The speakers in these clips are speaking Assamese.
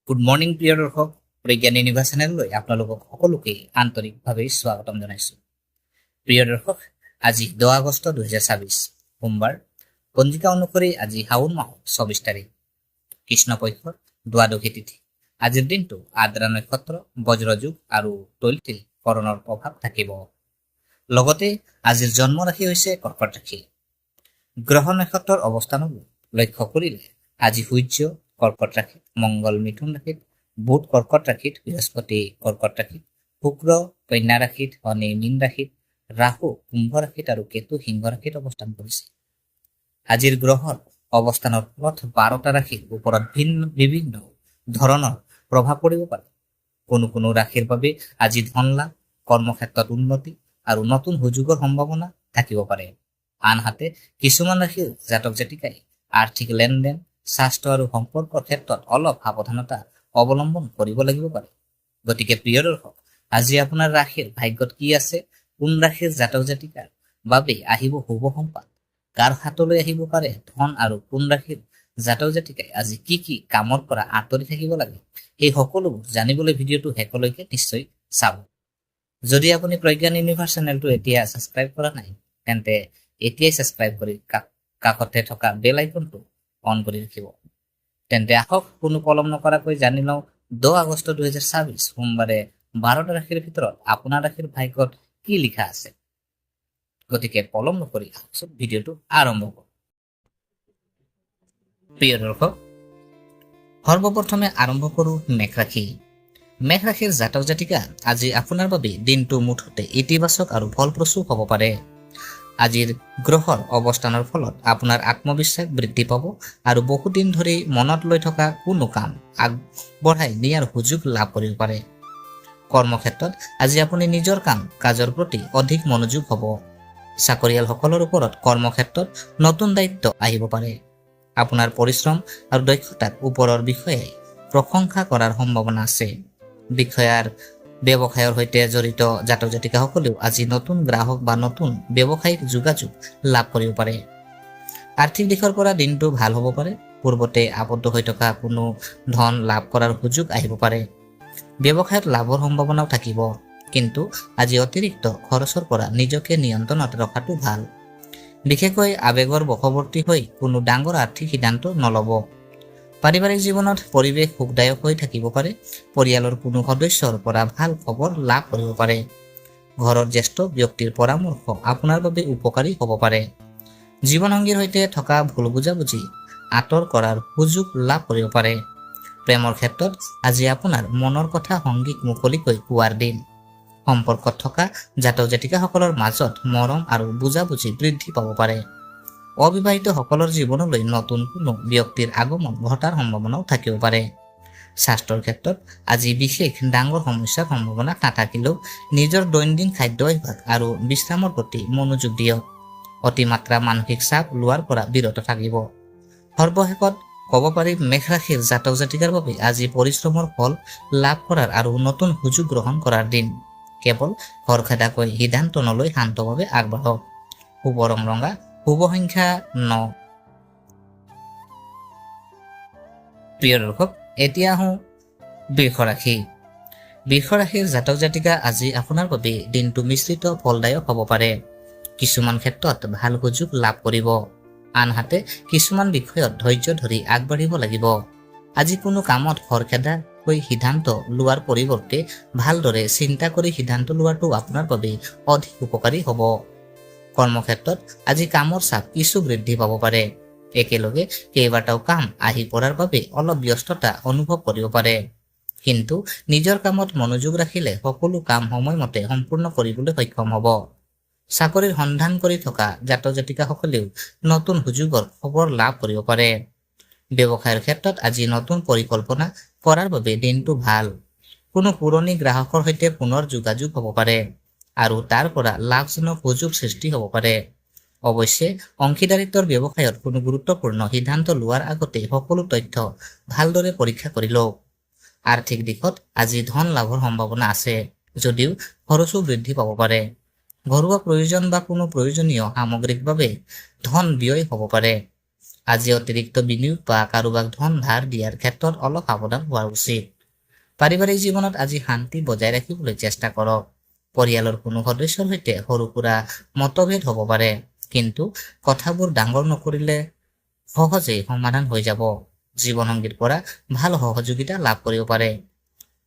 গুড মৰ্ণিং প্ৰিয় দৰ্শক, প্ৰজ্ঞান ইউনিভাৰ্ছ চেনেললৈ আপোনালোকক সকলোকে আন্তৰিকভাৱে স্বাগতম জনাইছোঁ। প্ৰিয় দৰ্শক, আজি 10 আগষ্ট 2026 সোমবাৰ। পঞ্জিকা অনুসৰি আজি শাওণ মাহৰ 24 তাৰিখ, কৃষ্ণপক্ষৰ দ্বাদশী তিথি। আজিৰ দিনটো আদ্ৰা নক্ষত্ৰ, বজ্ৰযুগ আৰু তৈলতিল কৰণৰ প্ৰভাৱ থাকিব। লগতে আজিৰ জন্ম ৰাশি হৈছে কৰ্কট ৰাশি। গ্ৰহ নক্ষত্ৰৰ অৱস্থানলৈ লক্ষ্য কৰিলে আজি সূৰ্য কৰ্কট ৰাশিত, মংগল মিথুন ৰাশিত, বুধ কৰ্কট ৰাশিত, বৃহস্পতি কৰ্কট ৰাশিত, শুক্ৰ কন্যা ৰাশিত, শনি মীন ৰাশিত, ৰাহু কুম্ভ ৰাশিত আৰু কেতু সিংহ ৰাশিত অৱস্থান কৰিছে। আজিৰ গ্ৰহৰ অৱস্থানৰ ফলত 12টা ৰাশিৰ ওপৰত বিভিন্ন ধৰণৰ প্ৰভাৱ পৰিব পাৰে। কোনো ৰাশিৰ বাবে আজি ধন লাভ, কৰ্মক্ষেত্ৰত উন্নতি আৰু নতুন সুযোগৰ সম্ভাৱনা থাকিব পাৰে। আনহাতে কিছুমান ৰাশিৰ জাতক জাতিকাই আৰ্থিক লেনদেন, স্বাস্থ্য আৰু সম্পৰ্কৰ ক্ষেত্ৰত অলপ সাৱধানতা অৱলম্বন কৰিব লাগিব পাৰে। গতিকে প্ৰিয় দৰ্শক, আজি আপোনাৰ ৰাশিৰ ভাগ্যত কি আছে, কোন ৰাশিৰ জাতক জাতিকাৰ বাবে আহিব শুভ সম্পাদ, কাৰ হাতলৈ আহিব পাৰে ধন, আৰু কোন ৰাশিৰ জাতক জাতিকাই আজি কি কামৰ পৰা আঁতৰি থাকিব লাগে, এই সকলোবোৰ জানিবলৈ ভিডিঅ'টো শেষলৈকে নিশ্চয় চাব। যদি আপুনি প্ৰজ্ঞান ইউনিভাৰ্ছ চেনেলটো এতিয়া ছাবস্ক্ৰাইব কৰা নাই, তেন্তে এতিয়াই ছাবস্ক্ৰাইব কৰি কাষতে থকা বেল আইকনটো অন কৰি ৰাখিব। তেন্তে আহক কোনো পলম নকৰাকৈ জানি লওঁ 10 আগষ্ট 2026 সোমবাৰে 12টা ৰাশিৰ ভিতৰত আপোনাৰ ৰাশিৰ ভাগ্যত কি লিখা আছে। গতিকে পলম নকৰি আহকচোন ভিডিঅ'টো আৰম্ভ কৰোঁ। প্ৰিয় দৰ্শক, সৰ্বপ্ৰথমে আৰম্ভ কৰোঁ মেঘ ৰাশি। মেঘ ৰাশিৰ জাতক জাতিকা আজি আপোনাৰ বাবে দিনটো মুঠতে ইতিবাচক আৰু ফলপ্ৰসূ হ'ব পাৰে। আজিৰ গ্ৰহৰ অৱস্থানৰ ফলত আপোনাৰ আত্মবিশ্বাস বৃদ্ধি পাব আৰু বহুদিন ধৰি মনত লৈ থকা কোনো কাম আগবঢ়াই নিয়াৰ সুযোগ লাভ কৰিব পাৰে। কৰ্মক্ষেত্ৰত আজি আপুনি নিজৰ কাম কাজৰ প্ৰতি অধিক মনোযোগ হ'ব। চাকৰিয়ালসকলৰ ওপৰত কৰ্মক্ষেত্ৰত নতুন দায়িত্ব আহিব পাৰে। আপোনাৰ পৰিশ্ৰম আৰু দক্ষতাক ওপৰৰ বিষয়াই প্ৰশংসা কৰাৰ সম্ভাৱনা আছে। ব্যৱসায়ৰ সৈতে জড়িত জাতক জাতিকাসকলেও আজি নতুন গ্ৰাহক বা নতুন ব্যৱসায়িক যোগাযোগ লাভ কৰিব পাৰে। আৰ্থিক দিশৰ পৰা দিনটো ভাল হ'ব পাৰে। পূৰ্বতে আবদ্ধ হৈ থকা কোনো ধন লাভ কৰাৰ সুযোগ আহিব পাৰে। ব্যৱসায়ত লাভৰ সম্ভাৱনাও থাকিব, কিন্তু আজি অতিৰিক্ত খৰচৰ পৰা নিজকে নিয়ন্ত্ৰণত ৰখাটো ভাল। বিশেষকৈ আৱেগৰ বশৱৰ্তী হৈ কোনো ডাঙৰ আৰ্থিক সিদ্ধান্ত নল'ব। পাৰিবাৰিক জীৱনত পৰিৱেশ সুখদায়ক হৈ থাকিব পাৰে। পৰিয়ালৰ কোনো সদস্যৰ পৰা ভাল খবৰ লাভ কৰিব পাৰে। ঘৰৰ জ্যেষ্ঠ ব্যক্তিৰ পৰামৰ্শ আপোনাৰ বাবে উপকাৰী হ'ব পাৰে। জীৱনসংগীৰ সৈতে থকা ভুল বুজাবুজি আঁতৰ কৰাৰ সুযোগ লাভ কৰিব পাৰে। প্ৰেমৰ ক্ষেত্ৰত আজি আপোনাৰ মনৰ কথা সংগীক মুকলিকৈ কোৱাৰ দিন। সম্পৰ্কত থকা জাতক জাতিকাসকলৰ মাজত মৰম আৰু বুজাবুজি বৃদ্ধি পাব পাৰে। অবিবাহিত সকলৰ জীৱনলৈ নতুন কোনো ব্যক্তিৰ আগমন ঘটাৰ সম্ভাৱনাও থাকিব পাৰে। স্বাস্থ্যৰ ক্ষেত্ৰত আজি বিশেষ ডাঙৰ সমস্যাৰ সম্ভাৱনা নাথাকিলেও নিজৰ দৈনন্দিন খাদ্য অভ্যাস আৰু বিশ্ৰামৰ প্ৰতি মনোযোগ দিয়ক। অতিমাত্ৰা মানসিক চাপ লোৱাৰ পৰা বিৰত থাকিব। সৰ্বশেষত ক'ব পাৰি, মেঘ ৰাশিৰ জাতক জাতিকাৰ বাবে আজি পৰিশ্ৰমৰ ফল লাভ কৰাৰ আৰু নতুন সুযোগ গ্ৰহণ কৰাৰ দিন। কেৱল খৰখেদাকৈ সিদ্ধান্ত নলৈ শান্তভাৱে আগবাঢ়ক। শুভ ৰং ৰঙা, শুভ সংখ্যা 9। প্ৰিয় দৰ্শক, এতিয়া আহোঁ বৃষ ৰাশি। বৃষ ৰাশিৰ জাতক জাতিকা আজি আপোনাৰ বাবে দিনটো মিশ্ৰিত ফলদায়ক হ'ব পাৰে। কিছুমান ক্ষেত্ৰত ভাল সুযোগ লাভ কৰিব, আনহাতে কিছুমান বিষয়ত ধৈৰ্য ধৰি আগবাঢ়িব লাগিব। আজি কোনো কামত খৰখেদাকৈ সিদ্ধান্ত লোৱাৰ পৰিৱৰ্তে ভালদৰে চিন্তা কৰি সিদ্ধান্ত লোৱাটো আপোনাৰ বাবে অধিক উপকাৰী হ'ব। কৰ্মক্ষেত্ৰত আজি কামৰ চাপ কিছু বৃদ্ধি পাব পাৰে। একেলগে কেইবাটাও কাম আহি পৰাৰ বাবে অলপ ব্যস্ততা অনুভৱ কৰিব পাৰে, কিন্তু নিজৰ কামত মনোযোগ ৰাখিলে সকলো কাম সময়মতে সম্পূৰ্ণ কৰিবলৈ সক্ষম হ'ব। চাকৰিৰ সন্ধান কৰি থকা জাতক জাতিকাসকলেও নতুন সুযোগৰ খবৰ লাভ কৰিব পাৰে। ব্যৱসায়ৰ ক্ষেত্ৰত আজি নতুন পৰিকল্পনা কৰাৰ বাবে দিনটো ভাল। কোনো পুৰণি গ্ৰাহকৰ সৈতে পুনৰ যোগাযোগ হ'ব পাৰে আৰু তাৰ পৰা লাভজনক সুযোগ সৃষ্টি হ'ব পাৰে। অৱশ্যে অংশীদাৰিত্বৰ ব্যৱসায়ত কোনো গুৰুত্বপূৰ্ণ সিদ্ধান্ত লোৱাৰ আগতে সকলো তথ্য ভালদৰে পৰীক্ষা কৰি লওক। আৰ্থিক দিশত আজি ধন লাভৰ সম্ভাৱনা আছে, যদিও খৰচো বৃদ্ধি পাব পাৰে। ঘৰুৱা প্ৰয়োজন বা কোনো প্ৰয়োজনীয় সামগ্ৰিক বাবে ধন ব্যয় হ'ব পাৰে। আজি অতিৰিক্ত বিনিয়োগ বা কাৰোবাক ধন ধাৰ দিয়াৰ ক্ষেত্ৰত অলপ সাৱধান হোৱা উচিত। পাৰিবাৰিক জীৱনত আজি শান্তি বজাই ৰাখিবলৈ চেষ্টা কৰক। পৰিয়ালৰ কোনো সদস্যৰ সৈতে সৰু সুৰা মতভেদ হ'ব পাৰে, কিন্তু কথাবোৰ ডাঙৰ নকৰিলে সহজেই সমাধান হৈ যাব। জীৱনসংগীৰ পৰা ভাল সহযোগিতা লাভ কৰিব পাৰে।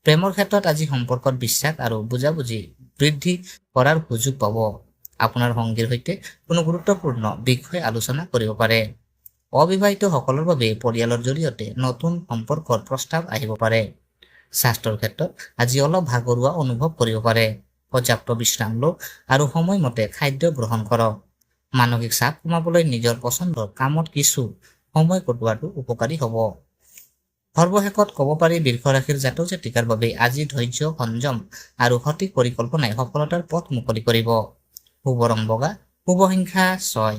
প্ৰেমৰ ক্ষেত্ৰত আজি সম্পৰ্কত বিশ্বাস আৰু বুজাবুজি বৃদ্ধি কৰাৰ সুযোগ পাব। আপোনাৰ সংগীৰ সৈতে কোনো গুৰুত্বপূৰ্ণ বিষয় আলোচনা কৰিব পাৰে। অবিবাহিত সকলৰ বাবে পৰিয়ালৰ জৰিয়তে নতুন সম্পৰ্কৰ প্ৰস্তাৱ আহিব পাৰে। স্বাস্থ্যৰ ক্ষেত্ৰত আজি অলপ ভাগৰুৱা অনুভৱ কৰিব পাৰে। পৰ্যাপ্ত বিশ্ৰাম লওক আৰু সময়মতে খাদ্য গ্ৰহণ কৰক। মানসিক চাপ কমাবলৈ নিজৰ পচন্দৰ কামত কিছু সময় কটোৱাটো উপকাৰী হ'ব। সৰ্বশেষত ক'ব পাৰি, বৃষ ৰাশিৰ জাতক জাতিকাৰ বাবে আজি ধৈৰ্য, সংযম আৰু সঠিক পৰিকল্পনাই সফলতাৰ পথ মুকলি কৰিব। শুভ ৰং বগা, শুভ সংখ্যা 6।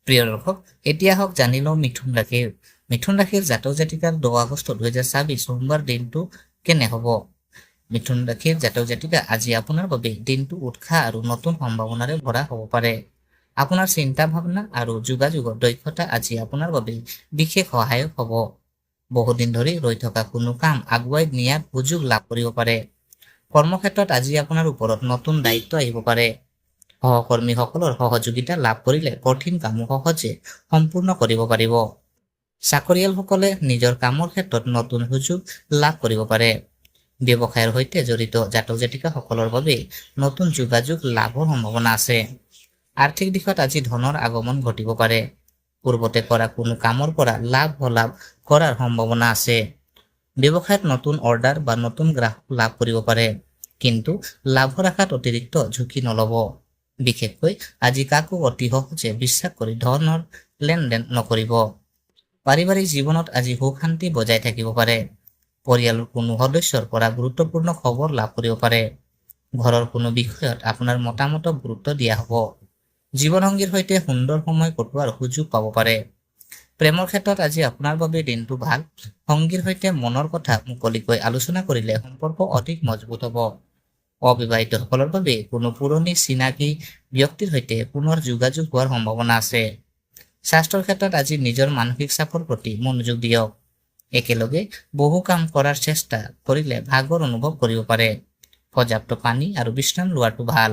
প্ৰিয় দৰ্শক, এতিয়া হওক জানি লওঁ মিথুন ৰাশিৰ। মিথুন ৰাশিৰ জাতক জাতিকাৰ 10 আগষ্ট 2026 সোমবাৰ দিনটো কেনে হ'ব? মিথুন ৰাশিৰ জাতক জাতিকা আজি আপোনাৰ বাবে দিনটো উৎসাহ আৰু নতুন সম্ভাৱনাৰে ভৰা হ'ব পাৰে। আপোনাৰ চিন্তা ভাৱনা আৰু যোগাযোগৰ দক্ষতা আজি আপোনাৰ বাবে বিশেষ সহায়ক হ'ব। বহুদিন ধৰি ৰৈ থকা কোনো কাম আগুৱাই নিয়াৰ সুযোগ লাভ কৰিব পাৰে। কৰ্মক্ষেত্ৰত আজি আপোনাৰ ওপৰত নতুন দায়িত্ব আহিব পাৰে। সহকৰ্মীসকলৰ সহযোগিতা লাভ কৰিলে কঠিন কামো সহজে সম্পূৰ্ণ কৰিব পাৰিব। চাকৰিয়ালসকলে নিজৰ কামৰ ক্ষেত্ৰত নতুন সুযোগ লাভ কৰিব পাৰে। ব্যৱসায়ৰ সৈতে জড়িত জাতক জাতিকাসকলৰ বাবে নতুন যোগাযোগ লাভৰ সম্ভাৱনা আছে। আৰ্থিক দিশত আজি ধনৰ আগমন ঘটিব পাৰে। পূৰ্বতে কৰা কোনো কামৰ পৰা লাভ কৰাৰ সম্ভাৱনা আছে। ব্যৱসায়ত নতুন অৰ্ডাৰ বা নতুন গ্ৰাহক লাভ কৰিব পাৰে, কিন্তু লাভৰ আশাত অতিৰিক্ত ঝুঁকি নল'ব। বিশেষকৈ আজি কাকো অতি সহজে বিশ্বাস কৰি ধনৰ লেনদেন নকৰিব। পাৰিবাৰিক জীৱনত আজি সুখ শান্তি বজাই থাকিব পাৰে। পৰিয়ালৰ কোনো সদস্যৰ পৰা গুৰুত্বপূৰ্ণ খবৰ লাভ কৰিব পাৰে। ঘৰৰ কোনো বিষয়ত আপোনাৰ মতামতক গুৰুত্ব দিয়া হ'ব। জীৱনসংগীৰ সৈতে সুন্দৰ সময় কটোৱাৰ সুযোগ পাব পাৰে। প্ৰেমৰ ক্ষেত্ৰত আজি আপোনাৰ বাবে দিনটো ভাল। সংগীৰ সৈতে মনৰ কথা মুকলিকৈ আলোচনা কৰিলে সম্পৰ্ক অধিক মজবুত হ'ব। অবিবাহিতসকলৰ বাবে কোনো পুৰণি চিনাকি ব্যক্তিৰ সৈতে পুনৰ যোগাযোগ হোৱাৰ সম্ভাৱনা আছে। স্বাস্থ্যৰ ক্ষেত্ৰত আজি নিজৰ মানসিক চাপৰ প্ৰতি মনোযোগ দিয়ক। একেলগে বহু কাম কৰাৰ চেষ্টা কৰিলে ভাগৰ অনুভৱ কৰিব পাৰে। পৰ্যাপ্ত পানী আৰু বিশ্ৰাম লোৱাটো ভাল।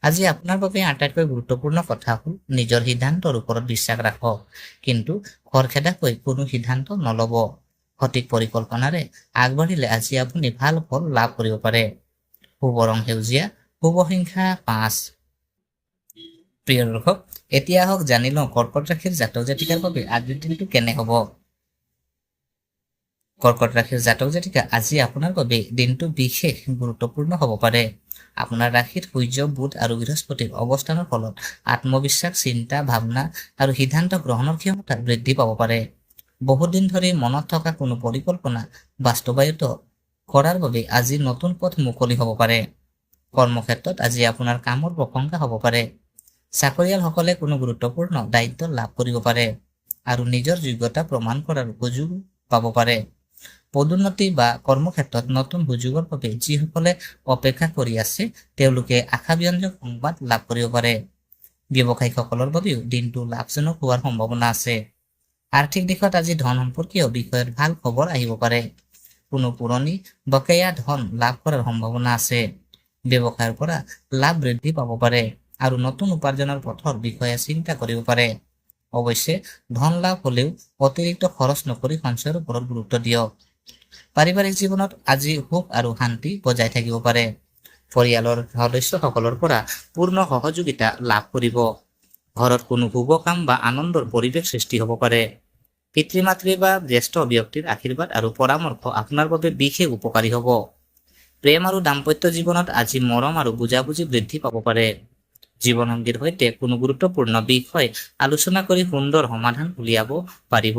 আজি আপোনাৰ বাবে আটাইতকৈ গুৰুত্বপূৰ্ণ কথা হ'ল নিজৰ সিদ্ধান্তৰ ওপৰত বিশ্বাস ৰাখক, কিন্তু খৰখেদাকৈ কোনো সিদ্ধান্ত নল'ব। সঠিক পৰিকল্পনাৰে আগবাঢ়িলে আজি আপুনি ভাল ফল লাভ কৰিব পাৰে। শুভ ৰং সেউজীয়া, শুভ সংখ্যা 5। প্ৰিয় দৰ্শক, এতিয়া হওক জানি লওঁ কৰ্কট ৰাশিৰ জাতক জাতিকাৰ বাবে আজিৰ দিনটো কেনে হ'ব। কৰ্কট ৰাশিৰ জাতক জাতিকা আজি আপোনাৰ বাবে দিনটো বিশেষ গুৰুত্বপূৰ্ণ হ'ব পাৰে। আপোনাৰ ৰাশিত সূৰ্য, বুধ আৰু বৃহস্পতিৰ অৱস্থানৰ ফলত আত্মবিশ্বাস, চিন্তা ভাৱনা আৰু সিদ্ধান্ত গ্ৰহণৰ ক্ষমতা বৃদ্ধি পাব পাৰে। বহুদিন ধৰি মনত থকা কোনো পৰিকল্পনা বাস্তৱায়িত কৰাৰ বাবে আজি নতুন পথ মুকলি হ'ব পাৰে। কৰ্মক্ষেত্ৰত আজি আপোনাৰ কামৰ প্ৰশংসা হ'ব পাৰে। চাকৰিয়ালসকলে কোনো গুৰুত্বপূৰ্ণ দায়িত্ব লাভ কৰিব পাৰে আৰু নিজৰ যোগ্যতা প্ৰমাণ কৰাৰ সুযোগ পাব পাৰে। পদোন্নতি বা কৰ্মক্ষেত্ৰত নতুন সুযোগৰ বাবে যিসকলে অপেক্ষা কৰি আছে তেওঁলোকে আশাব্যঞ্জক সংবাদ লাভ কৰিব পাৰে। ব্যৱসায়িকসকলৰ বাবেও দিনটো লাভজনক হোৱাৰ সম্ভাৱনা আছে। আৰ্থিক দিশত আজি ধন সম্পৰ্কীয় বিষয়ত ভাল খবৰ আহিব পাৰে। কোনো পুৰণি বকেয়া ধন লাভ কৰাৰ সম্ভাৱনা আছে। ব্যৱসায়ৰ পৰা লাভ বৃদ্ধি পাব পাৰে আৰু নতুন উপাৰ্জনৰ পথৰ বিষয়ে চিন্তা কৰিব পাৰে। অৱশ্যে ধন লাভ হ'লেও অতিৰিক্ত খৰচ নকৰি সঞ্চয়ৰ ওপৰত গুৰুত্ব দিয়ক। পাৰিবাৰিক জীৱনত আজি সুখ আৰু শান্তি বজাই থাকিব পাৰে। পৰিয়ালৰ সদস্যসকলৰ পৰা পূৰ্ণ সহযোগিতা লাভ কৰিব। ঘৰত কোনো শুভ কাম বা আনন্দৰ পৰিৱেশ সৃষ্টি হ'ব পাৰে। পিতৃ মাতৃ বা জ্যেষ্ঠ ব্যক্তিৰ আশীৰ্বাদ আৰু পৰামৰ্শ আপোনাৰ বাবে বিশেষ উপকাৰী হ'ব। প্ৰেম আৰু দাম্পত্য জীৱনত আজি মৰম আৰু বুজাবুজি বৃদ্ধি পাব পাৰে। জীৱনসংগীৰ সৈতে কোনো গুৰুত্বপূৰ্ণ বিষয় আলোচনা কৰি সুন্দৰ সমাধান উলিয়াব পাৰিব।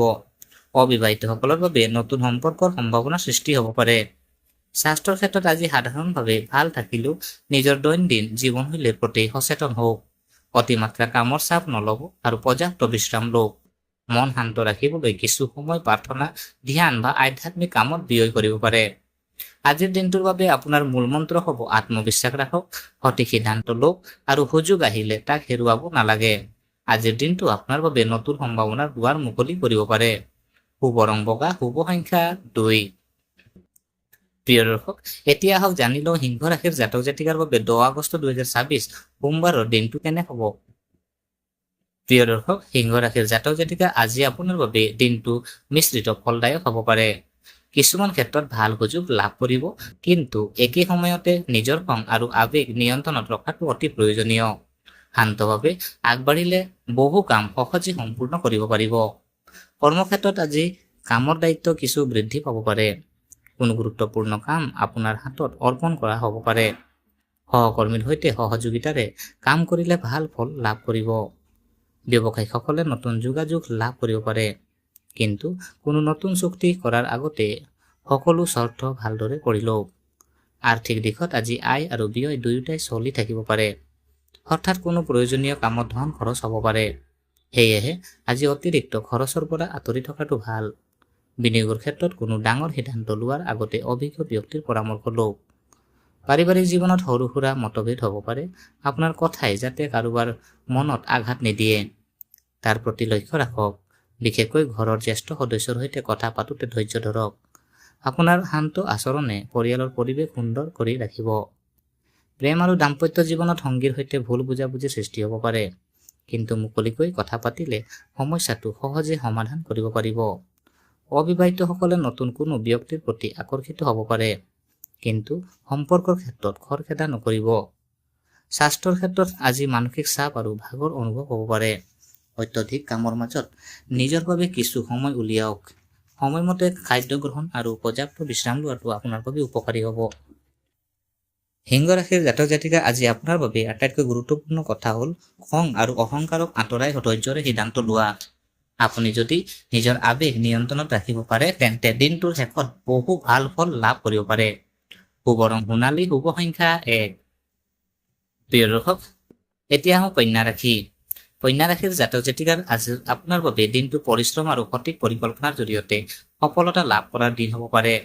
অবিবাহিতসকলৰ বাবে নতুন সম্পৰ্কৰ সম্ভাৱনা সৃষ্টি হ'ব পাৰে। স্বাস্থ্যৰ ক্ষেত্ৰত আজি সাধাৰণভাৱে ভাল থাকিলেও নিজৰ দৈনন্দিন জীৱনশৈলীৰ প্ৰতি সচেতন হওক। অতিমাত্ৰা কামৰ চাপ নল'ব আৰু পৰ্যাপ্ত বিশ্ৰাম লওক। মন শান্ত ৰাখিবলৈ কিছু সময় প্ৰাৰ্থনা, ধ্যান বা আধ্যাত্মিক কামত ব্যয় কৰিব পাৰে। আজিৰ দিনটোৰ বাবে আপোনাৰ মূল মন্ত্ৰ হ'ব আত্মবিশ্বাস ৰাখক, সঠিক সিদ্ধান্ত লওক আৰু সুযোগ আহিলে তাক হেৰুৱাব নালাগে। আজিৰ দিনটো আপোনাৰ বাবে নতুন সম্ভাৱনাৰ দুৱাৰ মুকলি কৰিব পাৰে। শুভ ৰং বগা, শুভ সংখ্যা 2। প্ৰিয় দৰ্শক, এতিয়া আহক জানি লওঁ সিংহ ৰাশিৰ জাতক জাতিকাৰ বাবে 10 আগষ্ট 2026 সোমবাৰৰ দিনটো কেনে হ'ব। প্ৰিয় দৰ্শক, সিংহ ৰাশিৰ জাতক জাতিকা আজি আপোনাৰ বাবে দিনটো মিশ্ৰিত ফলদায়ক হ'ব পাৰে। কিছুমান ক্ষেত্ৰত ভাল সুযোগ লাভ কৰিব, কিন্তু একে সময়তে নিজৰ খং আৰু আৱেগ নিয়ন্ত্ৰণত ৰখাটো অতি প্ৰয়োজনীয়। শান্তভাৱে আগবাঢ়িলে বহু কাম সহজে সম্পূৰ্ণ কৰিব পাৰিব। কৰ্মক্ষেত্ৰত আজি কামৰ দায়িত্ব কিছু বৃদ্ধি পাব পাৰে। কোনো গুৰুত্বপূৰ্ণ কাম আপোনাৰ হাতত অৰ্পণ কৰা হ'ব পাৰে। সহকৰ্মীৰ সৈতে সহযোগিতাৰে কাম কৰিলে ভাল ফল লাভ কৰিব। ব্যৱসায়ীসকলে নতুন যোগাযোগ লাভ কৰিব পাৰে, কিন্তু কোনো নতুন চুক্তি কৰাৰ আগতে সকলো চৰ্ত ভালদৰে কৰি লওক। আৰ্থিক দিশত আজি আয় আৰু ব্যয় দুয়োটাই চলি থাকিব পাৰে। হঠাৎ কোনো প্ৰয়োজনীয় কামত ধন খৰচ হ'ব পাৰে। সেয়েহে আজি অতিৰিক্ত খৰচৰ পৰা আঁতৰি থকাটো ভাল। বিনিয়োগৰ ক্ষেত্ৰত কোনো ডাঙৰ সিদ্ধান্ত লোৱাৰ আগতে অভিজ্ঞ ব্যক্তিৰ পৰামৰ্শ লওক। পাৰিবাৰিক জীৱনত সৰু সুৰা মতভেদ হ'ব পাৰে। আপোনাৰ কথাই যাতে কাৰোবাৰ মনত আঘাত নিদিয়ে তাৰ প্ৰতি লক্ষ্য ৰাখক। বিশেষকৈ ঘৰৰ জ্যেষ্ঠ সদস্যৰ সৈতে কথা পাতোতে ধৈৰ্য ধৰক। আপোনাৰ শান্ত আচৰণে পৰিয়ালৰ পৰিৱেশ সুন্দৰ কৰি ৰাখিব। প্ৰেম আৰু দাম্পত্য জীৱনত সংগীৰ সৈতে ভুল বুজাবুজিৰ সৃষ্টি হ'ব পাৰে, কিন্তু মুকলিকৈ কথা পাতিলে সমস্যাটো সহজে সমাধান কৰিব পাৰিব। অবিবাহিতসকলে নতুন কোনো ব্যক্তিৰ প্ৰতি আকৰ্ষিত হ'ব পাৰে, কিন্তু সম্পৰ্কৰ ক্ষেত্ৰত খৰখেদা নকৰিব। স্বাস্থ্যৰ ক্ষেত্ৰত আজি মানসিক চাপ আৰু ভাগৰ অনুভৱ হ'ব পাৰে। অত্যধিক কামৰ মাজত নিজৰ বাবে কিছু সময় উলিয়াওক। সময়মতে খাদ্য গ্ৰহণ আৰু পৰ্যাপ্ত বিশ্ৰাম লোৱাটো আপোনাৰ বাবে উপকাৰী হ'ব। সিংহ ৰাশিৰ জাতক জাতিকা আজি আপোনাৰ বাবে আটাইতকৈ গুৰুত্বপূৰ্ণ কথা হ'ল খং আৰু অহংকাৰক আঁতৰাই ধৈৰ্য্যৰে সিদ্ধান্ত লোৱা। আপুনি যদি নিজৰ আৱেগ নিয়ন্ত্ৰণত ৰাখিব পাৰে, তেন্তে দিনটোৰ শেষত বহু ভাল ফল লাভ কৰিব পাৰে। শুভ ৰং সোণালী, শুভ সংখ্যা 1। প্ৰিয় দৰ্শক, এতিয়া আহোঁ কন্যা ৰাশি। কন্যা ৰাশিৰ জাতক জাতিকাৰ আজি আপোনাৰ বাবে দিনটো পৰিশ্ৰম আৰু সঠিক পৰিকল্পনাৰ জৰিয়তে সফলতা লাভ কৰাৰ দিন হ'ব পাৰে।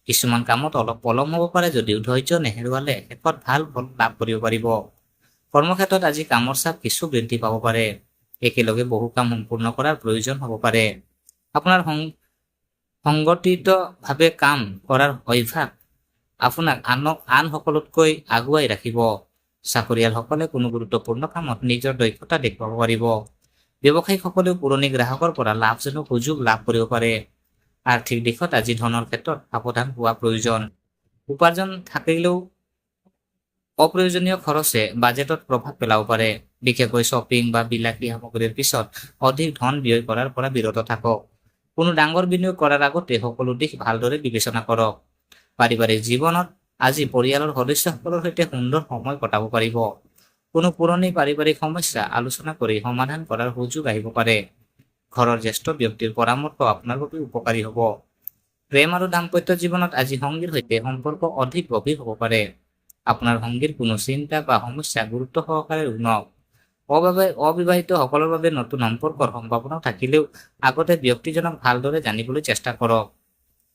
কিছুমান কামত অলপ পলম হ'ব পাৰে যদিও ধৈৰ্য নেহেৰুৱালে শেষত ভাল ফল লাভ কৰিব পাৰিব। কৰ্মক্ষেত্ৰত আজি কামৰ চাপ কিছু বৃদ্ধি পাব পাৰে। একেলগে বহু কাম সম্পূৰ্ণ কৰাৰ প্ৰয়োজন হ'ব পাৰে। আপোনাৰ সংগঠিতভাৱে কাম কৰাৰ অভ্যাস আপোনাক আন সকলোতকৈ আগুৱাই ৰাখিব। চাকৰিয়ালসকলে কোনো গুৰুত্বপূৰ্ণ কামত নিজৰ দক্ষতা দেখুৱাব পাৰিব। ব্যৱসায়ীসকলেও পুৰণি গ্ৰাহকৰ পৰা লাভজনক সুযোগ লাভ কৰিব পাৰে। আৰ্থিক দিশত আজি ধনৰ ক্ষেত্ৰত সাৱধান হোৱা প্ৰয়োজন। উপাৰ্জন থাকিলেও অপ্ৰয়োজনীয় খৰচে বাজেটত প্ৰভাৱ পেলাব পাৰে। বিশেষকৈ শ্বপিং বা বিলাসী সামগ্ৰীৰ পিছত অধিক ধন ব্যয় কৰাৰ পৰা বিৰত থাকক। কোনো ডাঙৰ বিনিয়োগ কৰাৰ আগতে সকলো দিশ ভালদৰে বিবেচনা কৰক। পাৰিবাৰিক জীৱনত আজি পৰিয়ালৰ সদস্যসকলৰ সৈতে সুন্দৰ সময় কটাব পাৰিব। কোনো পুৰণি পাৰিবাৰিক সমস্যা আলোচনা কৰি সমাধান কৰাৰ সুযোগ আহিব পাৰে। ঘৰৰ জ্যেষ্ঠ ব্যক্তিৰ পৰামৰ্শ আপোনাৰ বাবে উপকাৰী হ'ব। প্ৰেম আৰু দাম্পত্য জীৱনত আজি সংগীৰ সৈতে সম্পৰ্ক অধিক গভীৰ হ'ব পাৰে। আপোনাৰ সংগীৰ কোনো চিন্তা বা সমস্যা গুৰুত্ব সহকাৰে শুনক। অবিবাহিতসকলৰ বাবে নতুন সম্পৰ্কৰ সম্ভাৱনা থাকিলেও আগতে ব্যক্তিজনক ভালদৰে জানিবলৈ চেষ্টা কৰক।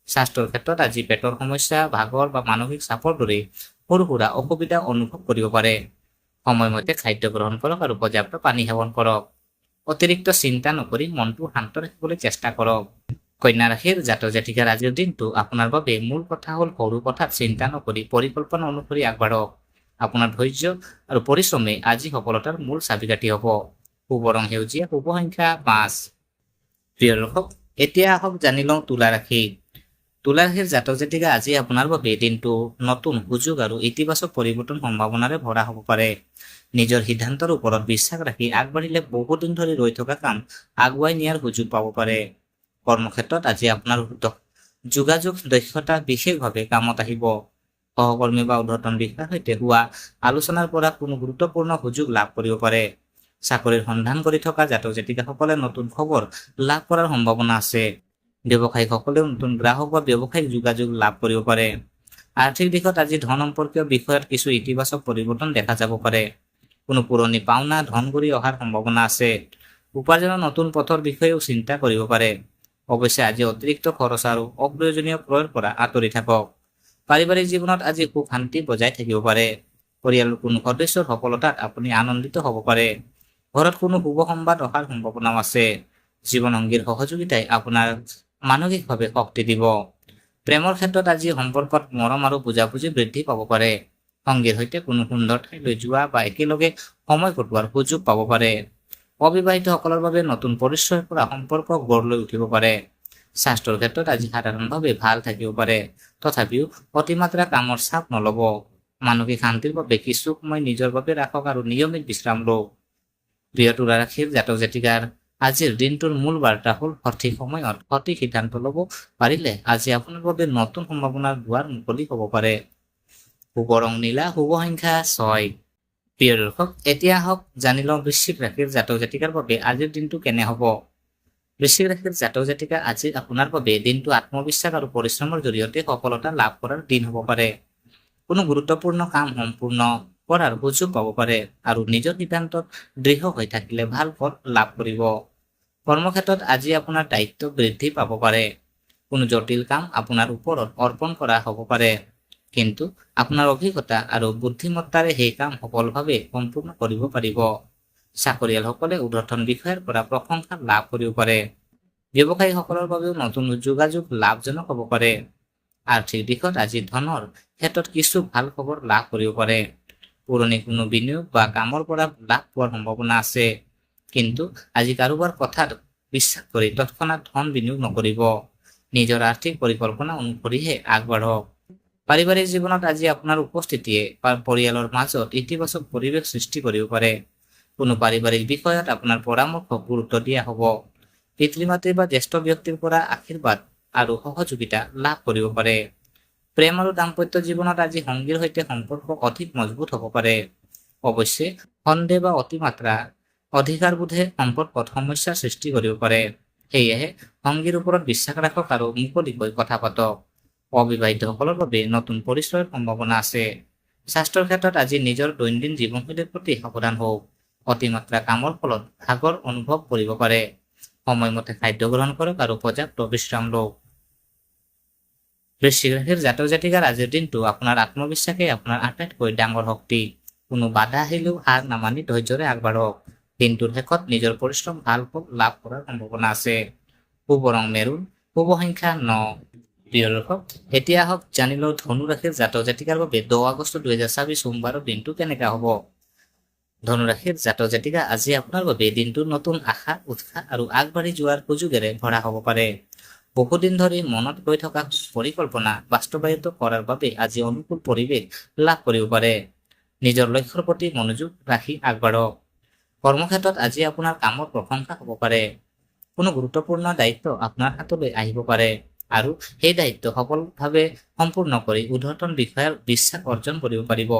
স্বাস্থ্যৰ ক্ষেত্ৰত আজি পেটৰ সমস্যা, ভাগৰ বা মানসিক চাপৰ দৰে সৰু সুৰা অসুবিধা অনুভৱ কৰিব পাৰে। সময়মতে খাদ্য গ্ৰহণ কৰক আৰু পৰ্যাপ্ত পানী সেৱন কৰক। অতিৰিক্ত চিন্তা নকৰি মনটো শান্ত ৰাখিবলৈ চেষ্টা কৰক। কন্যা ৰাশিৰ জাতক জাতিকাৰ আজিৰ দিনটো আপোনাৰ বাবে মূল কথা হ'ল সৰু কথাত চিন্তা নকৰি পৰিকল্পনা অনুসৰি আগবাঢ়ক। আপোনাৰ ধৈৰ্য আৰু পৰিশ্ৰমে আজি সফলতাৰ মূল চাবিকাঠি হ'ব। শুভ ৰং সেউজীয়া, শুভ সংখ্যা 5। প্ৰিয় দৰ্শক, এতিয়া আহক জানি লওঁ তুলা ৰাশি। তুলা ৰাশিৰ জাতক জাতিকা আজি আপোনাৰ বাবে দিনটো নতুন সুযোগ আৰু ইতিবাচক পৰিৱৰ্তন সম্ভাৱনাৰে ভৰা হ'ব পাৰে। নিজৰ সিদ্ধান্তৰ ওপৰত বিশ্বাস ৰাখি আগবাঢ়িলে বহুদিন ধৰি ৰৈ থকা কাম আগুৱাই নিয়াৰ সুযোগ পাব পাৰে। কৰ্মক্ষেত্ৰত আজি আপোনাৰ যোগাযোগ দক্ষতা বিশেষভাৱে কামত আহিব। সহকৰ্মী বা ঊৰ্ধ্বতন বিষয়াৰ সৈতে হোৱা আলোচনাৰ পৰা কোনো গুৰুত্বপূৰ্ণ সুযোগ লাভ কৰিব পাৰে। চাকৰিৰ সন্ধান কৰি থকা জাতক জাতিকাসকলে নতুন খবৰ লাভ কৰাৰ সম্ভাৱনা আছে। ব্যৱসায়ীসকলেও নতুন গ্ৰাহক বা ব্যৱসায়িক যোগাযোগ লাভ কৰিব পাৰে। আৰ্থিক দিশত আজি ধন সম্পৰ্কীয় বিষয়ত কিছু ইতিবাচক পৰিৱৰ্তন দেখা যাব পাৰে। কোনো পুৰণি পাওনা ধন কৰি অহাৰ সম্ভাৱনা আছে। উপাৰ্জনৰ নতুন পথৰ বিষয়েও চিন্তা কৰিব পাৰে। অৱশ্যে আজি অতিৰিক্ত খৰচ আৰু অপ্ৰয়োজনীয় ক্ৰয়ৰ পৰা আঁতৰি থাকক। পাৰিবাৰিক জীৱনত আজি সুখ শান্তি বজাই থাকিব পাৰে। পৰিয়ালৰ কোনো সদস্যৰ সফলতাত আপুনি আনন্দিত হ'ব পাৰে। ঘৰত কোনো শুভ সংবাদ অহাৰ সম্ভাৱনাও আছে। জীৱনসংগীৰ সহযোগিতাই আপোনাৰ মানসিকভাৱে শক্তি দিব। প্ৰেমৰ ক্ষেত্ৰত আজি সম্পৰ্কত মৰম আৰু বুজাবুজি বৃদ্ধি পাব পাৰে। সংগীৰ সৈতে কোনো সুন্দৰ ঠাইলৈ যোৱা বা একেলগে সময় কটোৱাৰ সুযোগ পাব পাৰে। অবিবাহিতসকলৰ বাবে নতুন পৰিচয়ৰ পৰা সম্পৰ্ক গঢ় লৈ উঠিব পাৰে। স্বাস্থ্যৰ ক্ষেত্ৰত আজি সাধাৰণভাৱে ভাল থাকিব পাৰে। তথাপিও অতিমাত্ৰা কামৰ চাপ নল'ব। মানসিক শান্তিৰ বাবে কিছু সময় নিজৰ বাবে ৰাখক আৰু নিয়মিত বিশ্ৰাম লওক। প্ৰিয় তুলা ৰাশিৰ জাতক জাতিকাৰ আজিৰ দিনটোৰ মূল বাৰ্তা হ'ল সঠিক সময়ত সঠিক সিদ্ধান্ত ল'ব পাৰিলে আজি আপোনাৰ বাবে নতুন সম্ভাৱনাৰ দুৱাৰ মুকলি হ'ব পাৰে। শুভ ৰং নীলা, শুভ সংখ্যা 6। প্ৰিয় দৰ্শক, এতিয়া আহক জানি লওঁ বৃশ্চিক ৰাশিৰ জাতক জাতিকাৰ বাবে আজিৰ দিনটো কেনে হ'ব। বৃশ্চিক ৰাশিৰ জাতক জাতিকা আজি আপোনাৰ বাবে দিনটো আত্মবিশ্বাস আৰু পৰিশ্ৰমৰ জৰিয়তে সফলতা লাভ কৰাৰ দিন হ'ব পাৰে। কোনো গুৰুত্বপূৰ্ণ কাম সম্পূৰ্ণ কৰাৰ সুযোগ পাব পাৰে আৰু নিজৰ সিদ্ধান্তত দৃঢ় হৈ থাকিলে ভাল ফল লাভ কৰিব। কৰ্মক্ষেত্ৰত আজি আপোনাৰ দায়িত্ব বৃদ্ধি পাব পাৰে। কোনো জটিল কাম আপোনাৰ ওপৰত অৰ্পণ কৰা হ'ব পাৰে, কিন্তু আপোনাৰ অভিজ্ঞতা আৰু বুদ্ধিমত্তাৰে সেই কাম সফলভাৱে সম্পূৰ্ণ কৰিব পাৰিব। চাকৰিয়ালসকলে ঊৰ্ধ্বতন বিষয়াৰ পৰা প্ৰশংসা লাভ কৰিব পাৰে। ব্যৱসায়ীসকলৰ বাবেও নতুন যোগাযোগ লাভজনক হ'ব পাৰে। আৰ্থিক দিশত আজি ধনৰ ক্ষেত্ৰত কিছু ভাল খবৰ লাভ কৰিব পাৰে। পুৰণি কোনো বিনিয়োগ বা কামৰ পৰা লাভ পোৱাৰ সম্ভাৱনা আছে, কিন্তু আজি কাৰোবাৰ কথাত বিশ্বাস কৰি তৎক্ষণাত ধন বিনিয়োগ নকৰিব। নিজৰ আৰ্থিক পৰিকল্পনা অনুসৰিহে আগবাঢ়ক। পাৰিবাৰিক জীৱনত আজি আপোনাৰ উপস্থিতিয়ে পৰিয়ালৰ মাজত ইতিবাচক পৰিৱেশ সৃষ্টি কৰিব পাৰে। কোনো পাৰিবাৰিক বিষয়ত আপোনাৰ পৰামৰ্শক গুৰুত্ব দিয়া হ'ব। পিতৃ-মাতৃ বা জ্যেষ্ঠ ব্যক্তিৰ পৰা আশীৰ্বাদ আৰু সহযোগিতা লাভ কৰিব পাৰে। প্ৰেম আৰু দাম্পত্য জীৱনত আজি সংগীৰ সৈতে সম্পৰ্ক অধিক মজবুত হ'ব পাৰে। অৱশ্যে সন্দেহ বা অতিমাত্ৰা অধিকাৰবোধে সম্পৰ্কত সমস্যাৰ সৃষ্টি কৰিব পাৰে। সেয়েহে সংগীৰ ওপৰত বিশ্বাস ৰাখক আৰু মুকলিকৈ কথা পাতক। অবিবাহিতসকলৰ বাবে নতুন পৰিচয়ৰ সম্ভাৱনা আছে। স্বাস্থ্যৰ ক্ষেত্ৰত আজি নিজৰ দৈনন্দিন জীৱনশৈলীৰ প্ৰতি সাৱধান হওক। অতিমাত্ৰা কামৰ ফলত ভাগৰ অনুভৱ কৰিব পাৰে। সময়মতে খাদ্য গ্ৰহণ কৰক আৰু পৰ্যাপ্ত বিশ্ৰাম লওক। বৃশ্চিক ৰাশিৰ জাতক জাতিকাৰ আজিৰ দিনটো আপোনাৰ আত্মবিশ্বাসেই আপোনাৰ আটাইতকৈ ডাঙৰ শক্তি। কোনো বাধা আহিলেও হাৰ নামানি ধৈৰ্যৰে আগবাঢ়ক। দিনটোৰ শেষত নিজৰ পৰিশ্ৰম ভাল ফল লাভ কৰাৰ সম্ভাৱনা আছে। শুভ ৰং মেৰুন, শুভ সংখ্যা 9। প্ৰিয় দৰ্শক, এতিয়া আহক জানি লওঁ ধনু ৰাশিৰ জাতক জাতিকাৰ বাবে 10 আগষ্ট 2024 সোমবাৰৰ দিনটো কেনেকা হ'ব। ধনু ৰাশিৰ জাতক জাতিকা আজি আপোনাৰ বাবে দিনটো নতুন আশা, উৎসাহ আৰু আগবাঢ়ি যোৱাৰ সুযোগেৰে ভৰা হ'ব পাৰে। বহুদিন ধৰি মনত গৈ থকা পৰিকল্পনা বাস্তৱায়িত কৰাৰ বাবে আজি অনুকূল পৰিৱেশ লাভ কৰিব পাৰে। নিজৰ লক্ষ্যৰ প্ৰতি মনোযোগ ৰাখি আগবাঢ়ক। কৰ্মক্ষেত্ৰত আজি আপোনাৰ কামৰ প্ৰশংসা হ'ব পাৰে। কোনো গুৰুত্বপূৰ্ণ দায়িত্ব আপোনাৰ হাতলৈ আহিব পাৰে আৰু সেই দায়িত্ব সফলভাৱে সম্পূৰ্ণ কৰি ঊৰ্ধ্বতন বিষয়াৰ বিশ্বাস অৰ্জন কৰিব পাৰিব।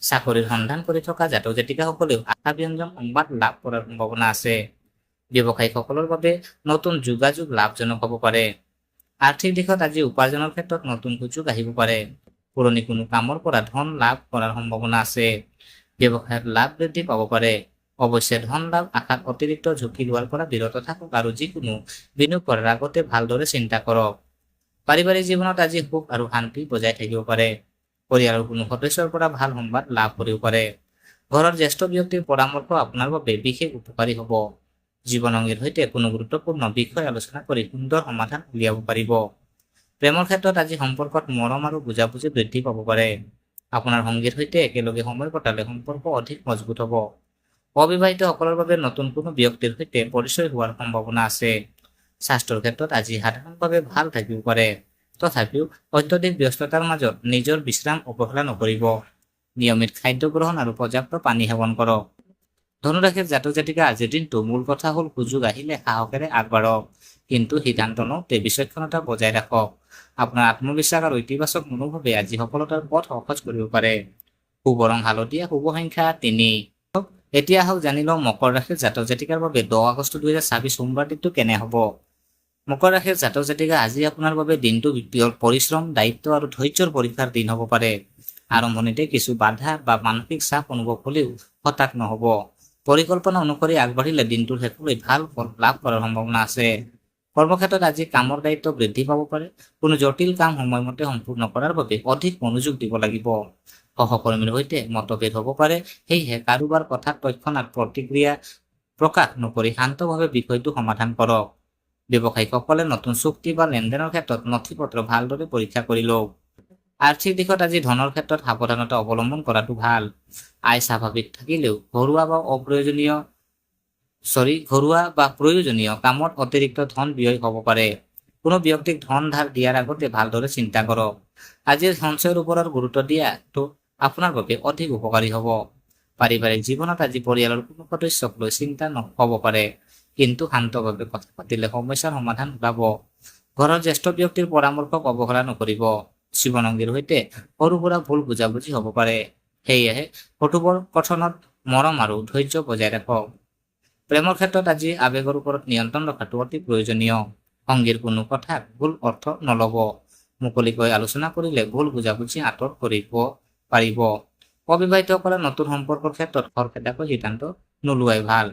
চাকৰিৰ সন্ধান কৰি থকা জাতক জাতিকাসকলেও আশাব্যঞ্জক সংবাদ লাভ কৰাৰ সম্ভাৱনা আছে। ব্যৱসায়ীসকলৰ বাবে নতুন যোগাযোগ লাভজনক হ'ব পাৰে। আৰ্থিক দিশত আজি উপাৰ্জনৰ ক্ষেত্ৰত নতুন সুযোগ আহিব পাৰে। পুৰণি কোনো কামৰ পৰা ধন লাভ কৰাৰ সম্ভাৱনা আছে। ব্যৱসায়ত লাভ বৃদ্ধি পাব পাৰে। অৱশ্যে ধন লাভ আশাত অতিৰিক্ত ঝুঁকি লোৱাৰ পৰা বিৰত থাকক আৰু যিকোনো বিনিয়োগ কৰাৰ আগতে ভালদৰে চিন্তা কৰক। পাৰিবাৰিক জীৱনত আজি সুখ আৰু শান্তি বজাই থাকিব পাৰে। পৰিয়ালৰ কোনো সদস্যৰ পৰা ভাল সংবাদ লাভ কৰিব পাৰে। ঘৰৰ জ্যেষ্ঠ ব্যক্তিৰ পৰামৰ্শ আপোনাৰ বাবে বিশেষ উপকাৰী হ'ব। জীৱনসংগীৰ সৈতে কোনো গুৰুত্বপূৰ্ণ বিষয় আলোচনা কৰি সুন্দৰ সমাধান উলিয়াব পাৰিব। প্ৰেমৰ ক্ষেত্ৰত আজি সম্পৰ্কত মৰম আৰু বুজাবুজি বৃদ্ধি পাব পাৰে। আপোনাৰ সংগীৰ সৈতে একেলগে সময় কটালে সম্পৰ্ক অধিক মজবুত হ'ব। অবিবাহিতসকলৰ বাবে নতুন কোনো ব্যক্তিৰ সৈতে পৰিচয় হোৱাৰ সম্ভাৱনা আছে। স্বাস্থ্যৰ ক্ষেত্ৰত আজি সাধাৰণভাৱে ভাল থাকিব পাৰে। তথাপিও অত্যধিক ব্যস্ততাৰ মাজত নিজৰ বিশ্ৰাম অৱহেলা নকৰিব। নিয়মিত খাদ্য গ্ৰহণ আৰু পৰ্যাপ্ত পানী সেৱন কৰক। ধনুৰাশিৰ জাতক জাতিকা আজিৰ দিনটো মূল কথা হ'ল সুযোগ আহিলে সাহসেৰে আগবাঢ়ক, কিন্তু সিদ্ধান্ত লওঁতে বিচক্ষণতা বজাই ৰাখক। আপোনাৰ আত্মবিশ্বাস আৰু ইতিবাচক মনোভাৱে আজি সফলতাৰ পথ সহজ কৰিব পাৰে। শুভ ৰং হালধীয়া, শুভ সংখ্যা 3। এতিয়া আহক জানি লওঁ মকৰ ৰাশিৰ জাতক জাতিকাৰ বাবে 10 আগষ্ট 2024 সোমবাৰ দিনটো কেনে হ'ব। মকৰ ৰাশিৰ জাতক জাতিকা আজি আপোনাৰ বাবে দিনটো পৰিশ্ৰম, দায়িত্ব আৰু ধৈৰ্যৰ পৰীক্ষাৰ দিন হ'ব পাৰে। আৰম্ভণিতে কিছু বাধা বা মানসিক চাপ অনুভৱ হ'লেও হতাশ নহ'ব। পৰিকল্পনা অনুসৰি আগবাঢ়িলে দিনটোৰ শেষলৈ ভাল ফল লাভ কৰাৰ সম্ভাৱনা আছে। কৰ্মক্ষেত্ৰত আজি কামৰ দায়িত্ব বৃদ্ধি পাব পাৰে। কোনো জটিল কাম সময়মতে সম্পূৰ্ণ কৰাৰ বাবে অধিক মনোযোগ দিব লাগিব। সহকৰ্মীৰ সৈতে মতভেদ হ'ব পাৰে, সেয়েহে কাৰোবাৰ কথাত তৎক্ষণাত প্ৰতিক্ৰিয়া প্ৰকাশ নকৰি শান্তভাৱে বিষয়টো সমাধান কৰক। ব্যৱসায়িকসকলে নতুন চুক্তি বা লেনদেনৰ ক্ষেত্ৰত নথি-পত্ৰ ভালদৰে পৰীক্ষা কৰি লওক। আৰ্থিক দিশত আজি ধনৰ ক্ষেত্ৰত সাৱধানতা অৱলম্বন কৰাটো ভাল। আয় স্বাভাৱিক থাকিলেও ঘৰুৱা বা প্ৰয়োজনীয় কামত অতিৰিক্ত ধন ব্যয় হ'ব পাৰে। কোনো ব্যক্তিক ধন ধাৰ দিয়াৰ আগতে ভালদৰে চিন্তা কৰক। আজিৰ সঞ্চয়ৰ ওপৰত গুৰুত্ব দিয়াটো আপোনাৰ বাবে অধিক উপকাৰী হ'ব। পাৰিবাৰিক জীৱনত আজি পৰিয়ালৰ কোনো সদস্যক লৈ চিন্তা হ'ব পাৰে, কিন্তু শান্তভাৱে কথা পাতিলে সমস্যাৰ সমাধান ওলাব। ঘৰৰ জ্যেষ্ঠ ব্যক্তিৰ পৰামৰ্শক অৱহেলা নকৰিব। জীৱনসংগীৰ সৈতে সৰু সুৰা ভুল বুজাবুজি হ'ব পাৰে, সেয়েহে কথোপকথনত মৰম আৰু ধৈৰ্য বজাই ৰাখক। প্ৰেমৰ ক্ষেত্ৰত আজি আৱেগৰ ওপৰত নিয়ন্ত্ৰণ ৰখাটো অতি প্ৰয়োজনীয়। সংগীৰ কোনো কথাত ভুল অৰ্থ নল'ব। মুকলিকৈ আলোচনা কৰিলে ভুল বুজাবুজি আঁতৰ কৰিব পাৰিব। অবিবাহিতসকলে নতুন সম্পৰ্কৰ ক্ষেত্ৰত খৰখেদাকৈ সিদ্ধান্ত নোলোৱাই ভাল।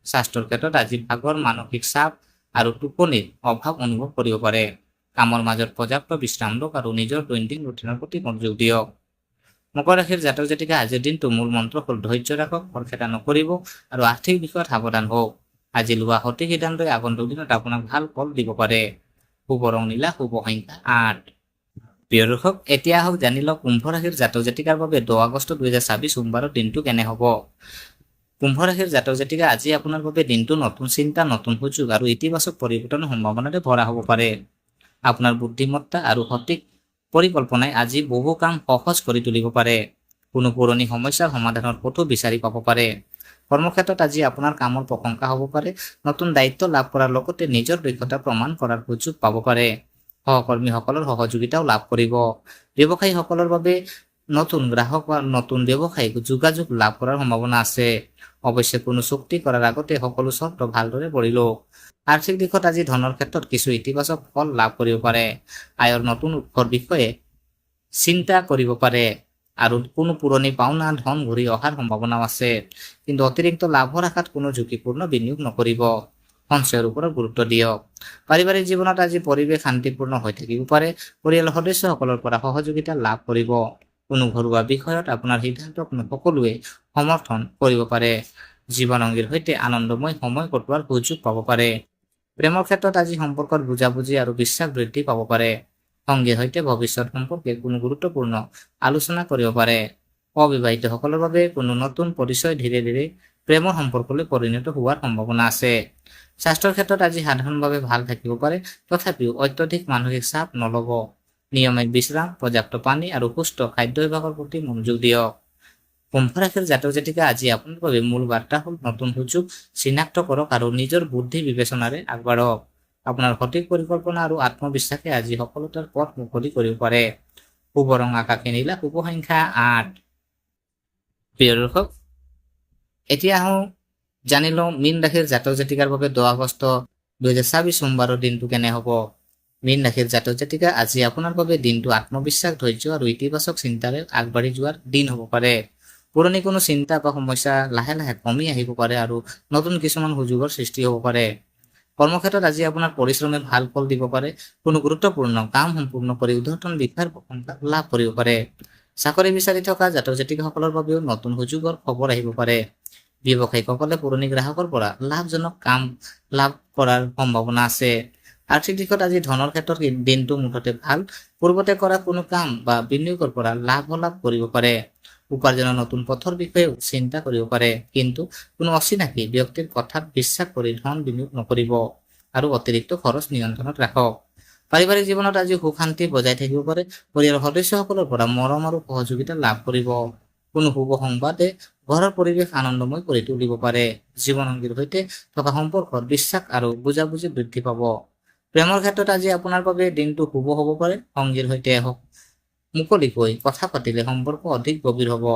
স্বাস্থ্যৰ ক্ষেত্ৰত আজি ভাগৰ, মানসিক চাপ আৰু টোপনিৰ অভাৱ অনুভৱ কৰিব পাৰে। কামৰ মাজত পৰ্যাপ্ত বিশ্ৰাম লওক আৰু নিজৰ দৈনন্দিন ৰুটিনৰ প্ৰতি মনোযোগ দিয়ক। মকৰ ৰাশিৰ জাতক জাতিকা আজিৰ দিনটো মূল মন্ত্ৰ হ'ল ধৈৰ্য ৰাখক, খৰখেদা নকৰিব আৰু আৰ্থিক বিষয়ত সাৱধান হওক। আজি লোৱা সঠিক সিদ্ধান্তই আগন্তুক দিনত আপোনাক ভাল ফল দিব পাৰে। শুভ ৰং নীলা, শুভ সংখ্যা 8। প্ৰিয় দৰ্শক, এতিয়া আহক জানি লওক কুম্ভ ৰাশিৰ জাতক জাতিকাৰ বাবে 10 আগষ্ট 2026 সোমবাৰৰ দিনটো কেনে হ'ব। কুম্ভ ৰাশিৰ জাতক জাতিকা আজি আপোনাৰ বাবে দিনটো নতুন চিন্তা, নতুন সুযোগ আৰু ইতিবাচক পৰিৱৰ্তনৰ সম্ভাৱনাৰে ভৰা হ'ব পাৰে। আপোনাৰ বুদ্ধিমত্তা আৰু সঠিক পৰিকল্পনাই আজি বহু কাম সহজ কৰি তুলিব পাৰে। কোনো পুৰণি সমস্যাৰ সমাধানৰ পথো বিচাৰি পাব পাৰে। কৰ্মক্ষেত্ৰত আজি আপোনাৰ কামৰ প্ৰশংসা হ'ব পাৰে। নতুন দায়িত্ব লাভ কৰাৰ লগতে নিজৰ দক্ষতা প্ৰমাণ কৰাৰ সুযোগ পাব পাৰে। সহকৰ্মীসকলৰ সহযোগিতাও লাভ কৰিব। ব্যৱসায়ীসকলৰ বাবে নতুন গ্ৰাহক বা নতুন ব্যৱসায়িক যোগাযোগ লাভ কৰাৰ সম্ভাৱনা আছে। অৱশ্যে কোনো চুক্তি কৰাৰ আগতে সকলো চৰ্ত ভালদৰে পঢ়ি লওক। আৰ্থিক দিশত আজি ধনৰ ক্ষেত্ৰত কিছু ইতিবাচক ফল লাভ কৰিব পাৰে। আয়ৰ নতুন উৎসৰ বিষয়ে চিন্তা কৰিব পাৰে আৰু কোনো পুৰণি পাওনা ধন ঘূৰি অহাৰ সম্ভাৱনাও আছে। কিন্তু অতিৰিক্ত লাভৰ আশাত কোনো ঝুঁকিপূৰ্ণ বিনিয়োগ নকৰিব। সঞ্চয়ৰ ওপৰত গুৰুত্ব দিয়ক। পাৰিবাৰিক জীৱনত আজি পৰিৱেশ শান্তিপূৰ্ণ হৈ থাকিব পাৰে। পৰিয়ালৰ সদস্যসকলৰ পৰা সহযোগিতা লাভ কৰিব। কোনো ঘৰুৱা বিষয়ত আপোনাৰ সিদ্ধান্তক সকলোৱে সমৰ্থন কৰিব পাৰে। জীৱনসংগীৰ সৈতে আনন্দময় সময় কটোৱাৰ সুযোগ পাব পাৰে। প্ৰেমৰ ক্ষেত্ৰত আজি সম্পৰ্কত বুজাবুজি আৰু বিশ্বাস বৃদ্ধি পাব পাৰে। সংগীৰ সৈতে ভৱিষ্যত সম্পৰ্কে কোনো গুৰুত্বপূৰ্ণ আলোচনা কৰিব পাৰে। অবিবাহিতসকলৰ বাবে কোনো নতুন পৰিচয় ধীৰে ধীৰে প্ৰেমৰ সম্পৰ্কলৈ পৰিণত হোৱাৰ সম্ভাৱনা আছে। স্বাস্থ্যৰ ক্ষেত্ৰত আজি সাধাৰণভাৱে ভাল থাকিব পাৰে, তথাপিও অত্যধিক মানসিক চাপ নল'ব। নিয়মিত বিশ্ৰাম, পৰ্যাপ্ত পানী আৰু সুস্থ খাদ্যাভ্যাসৰ প্ৰতি মনোযোগ দিয়ক। কুম্ভ ৰাশিৰ জাতক জাতিকা আজি আপোনাৰ বাবে মূল বাৰ্তা হ'ল নতুন সুযোগ চিনাক্ত কৰক আৰু নিজৰ বুদ্ধি বিবেচনাৰে আগবাঢ়ক। আপোনাৰ সঠিক পৰিকল্পনা আৰু আত্মবিশ্বাসে আজি সফলতাৰ পথ মুকলি কৰিব পাৰে। শুভ ৰং আকাশী নীলা, শুভ সংখ্যা 8। প্ৰিয় দৰ্শক, এতিয়া আহোঁ জানি লওঁ মীন ৰাশিৰ জাতক জাতিকাৰ বাবে 10 আগষ্ট 2026 সোমবাৰৰ দিনটো কেনে হ'ব। মীন ৰাশিৰ জাতক জাতিকা আজি আপোনাৰ বাবে দিনটো আত্মবিশ্বাস, ধৈৰ্য আৰু ইতিবাচক চিন্তাৰে আগবাঢ়ি যোৱাৰ দিন হ'ব পাৰে। পুৰণি কোনো চিন্তা বা সমস্যা লাহে লাহে কমি আহিব পাৰে আৰু নতুন কিছুমান সুযোগৰ সৃষ্টি হ'ব পাৰে। কৰ্মক্ষেত্ৰত আজি আপোনাৰ পৰিশ্ৰমে ভাল ফল দিব পাৰে। কোনো গুৰুত্বপূৰ্ণ কাম সম্পূৰ্ণ কৰি ঊৰ্ধ্বতন বিষয়াৰ প্ৰশংসা লাভ কৰিব পাৰে। চাকৰি বিচাৰি থকা জাতক জাতিকাসকলৰ বাবেও নতুন সুযোগৰ খবৰ আহিব পাৰে। ব্যৱসায়িকসকলে পুৰণি গ্ৰাহকৰ পৰা লাভজনক কাম লাভ কৰাৰ সম্ভাৱনা আছে। আৰ্থিক দিশত আজি ধনৰ ক্ষেত্ৰত দিনটো মুঠতে ভাল। পূৰ্বতে কৰা কোনো কাম বা বিনিয়োগৰ পৰা লাভ কৰিব পাৰে। উপাৰ্জনৰ নতুন পথৰ বিষয়েও চিন্তা কৰিব পাৰে, কিন্তু কোনো অচিনাকি ব্যক্তিৰ কথাত বিশ্বাস কৰি ধন বিনিয়োগ নকৰিব আৰু অতিৰিক্ত খৰচ নিয়ন্ত্ৰণত ৰাখক। পাৰিবাৰিক জীৱনত আজি সুখ শান্তি বজাই থাকিব পাৰে। পৰিয়ালৰ সদস্যসকলৰ পৰা মৰম আৰু সহযোগিতা লাভ কৰিব। কোনো শুভ সংবাদে ঘৰৰ পৰিৱেশ আনন্দময় কৰি তুলিব পাৰে। জীৱনসংগীৰ সৈতে থকা সম্পৰ্কত বিশ্বাস আৰু বুজাবুজি বৃদ্ধি পাব। প্ৰেমৰ ক্ষেত্ৰত আজি আপোনাৰ বাবে দিনটো শুভ হ'ব পাৰে। সংগীৰ সৈতে মুকলিকৈ কথা পাতিলে সম্পৰ্ক অধিক গভীৰ হ'ব।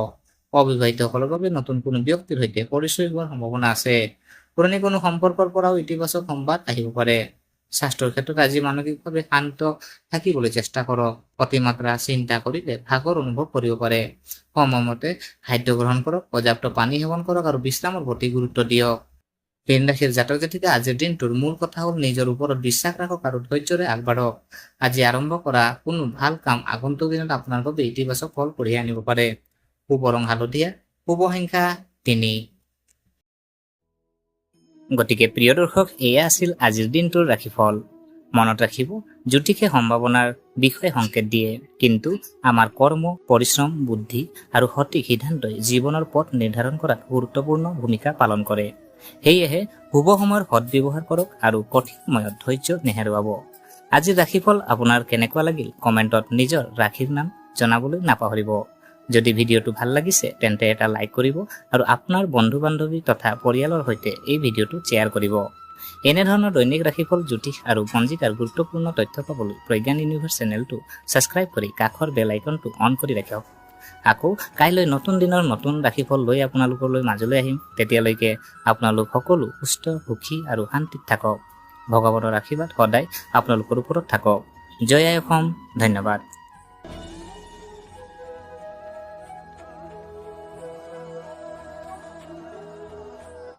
অবিবাহিতসকলৰ বাবে নতুন কোনো ব্যক্তিৰ সৈতে পৰিচয় হোৱাৰ সম্ভাৱনা আছে। পুৰণি কোনো সম্পৰ্কৰ পৰাও ইতিবাচক সংবাদ আহিব পাৰে। স্বাস্থ্যৰ ক্ষেত্ৰত আজি মানসিকভাৱে শান্ত থাকিবলৈ চেষ্টা কৰক। অতিমাত্ৰা চিন্তা কৰিলে ভাগৰ অনুভৱ কৰিব পাৰে। সময়মতে খাদ্য গ্ৰহণ কৰক, পৰ্যাপ্ত পানী সেৱন কৰক আৰু বিশ্ৰামৰ প্ৰতি গুৰুত্ব দিয়ক। মীন ৰাশিৰ জাতক জাতিকা আজিৰ দিনটোৰ মূল কথা হ'ল নিজৰ ওপৰত বিশ্বাস ৰাখক আৰু ধৈৰ্যৰে আগবাঢ়ক। আজি আৰম্ভ কৰা কোনো ভাল কাম আগন্তুক দিনত আপোনাৰ বাবে ইতিবাচক ফল কঢ়িয়াই আনিব পাৰে। শুভ ৰং হালধীয়া, শুভ সংখ্যা 3। গতিকে প্ৰিয় দৰ্শক, এয়া আছিল আজিৰ দিনটোৰ ৰাশিফল। মনত ৰাখিব, জ্যোতিষে সম্ভাৱনাৰ বিষয়ে সংকেত দিয়ে, কিন্তু আমাৰ কৰ্ম, পৰিশ্ৰম, বুদ্ধি আৰু সঠিক সিদ্ধান্তই জীৱনৰ পথ নিৰ্ধাৰণ কৰাত গুৰুত্বপূৰ্ণ ভূমিকা পালন কৰে। সেয়েহে শুভ সময়ৰ সদ্ব্যৱহাৰ কৰক আৰু কঠিন সময়ত ধৈৰ্য নেহেৰুৱাব। আজিৰ ৰাশিফল আপোনাৰ কেনেকুৱা লাগিল কমেণ্টত নিজৰ ৰাশিৰ নাম জনাবলৈ নাপাহৰিব। যদি ভিডিঅ'টো ভাল লাগিছে তেন্তে এটা লাইক কৰিব আৰু আপোনাৰ বন্ধু-বান্ধৱী তথা পৰিয়ালৰ সৈতে এই ভিডিঅ'টো শ্বেয়াৰ কৰিব। এনেধৰণৰ দৈনিক ৰাশিফল, জ্যোতিষ আৰু পঞ্জিকাৰ গুৰুত্বপূৰ্ণ তথ্য পাবলৈ প্ৰজ্ঞান ইউনিভাৰ্ছ চেনেলটো ছাবস্ক্ৰাইব কৰি কাষৰ বেল আইকনটো অন কৰি ৰাখক। আকৌ কাইলৈ নতুন দিনৰ নতুন ৰাশিফল লৈ আপোনালোকলৈ মাজলৈ আহিম। তেতিয়ালৈকে আপোনালোক সকলো সুস্থ, সুখী আৰু শান্তিত থাকক। ভগৱানৰ আশীৰ্বাদ সদায় আপোনালোকৰ ওপৰত থাকক। জয় আই অসম। ধন্যবাদ।